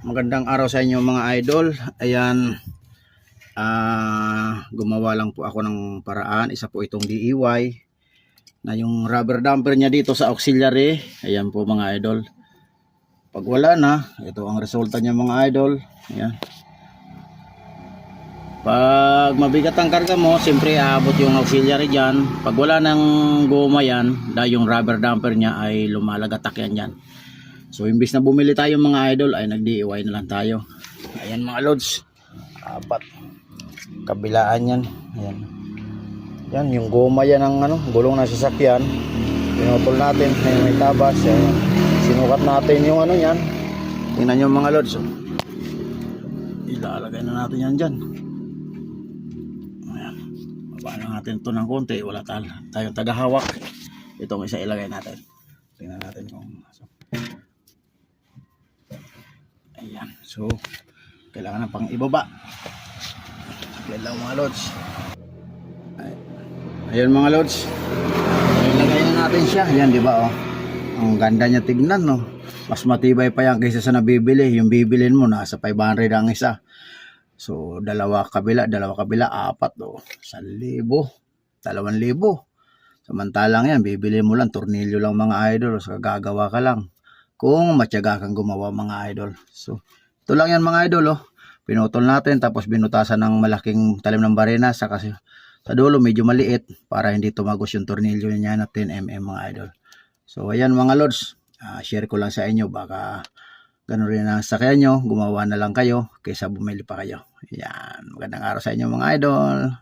Magandang araw sa inyo mga idol. Ayan, gumawa lang po ako ng paraan. Isa po itong DIY na yung rubber damper niya dito sa auxiliary. Ayan po mga idol. Pag wala na, ito ang resulta niya mga idol. Ayan. Pag mabigat ang karga mo, siyempre aabot yung auxiliary dyan. Pag wala ng goma yan, dahil yung rubber damper niya ay lumalagatak yan dyan. So imbis na bumili tayo mga idol, ay nag-DIY na lang tayo. Ayan mga lods, apat kabilaan yan. Ayan. Yan yung goma yan ng gulong ng sasakyan. Pinutol natin, may tabas. Ayan. Sinukat natin yung yan. Tingnan nyo mga lods. Ilalagay na natin yan dyan. Ayan. Babaan na natin ito ng konti. Wala tayong tagahawak. Itong isa ilagay natin. Tingnan natin kung ayan, so kailangan na pang ibaba. Yan lang mga lods. Ayan mga lods, ilagay na natin siya. Ayan, di ba, oh, ang ganda niya tignan, no? Mas matibay pa yan kaysa sa nabibili. Yung bibilin mo nasa 500 ang isa. So dalawa kabila, apat, oh, 1,000, 2,000. Samantalang yan, bibili mo lang tornilyo lang mga idol. So gagawa ka lang kung matyaga kang gumawa mga idol. So ito lang yan mga idol, oh. Pinutol natin tapos binutasan ng malaking talim ng barena sa kasi sa dulo medyo maliit para hindi tumagos yung tornilyo niya na 10mm mga idol. So ayan mga lods, share ko lang sa inyo, baka ganun rin ang sakyan nyo, gumawa na lang kayo kaysa bumili pa kayo. Ayan, magandang araw sa inyo mga idol.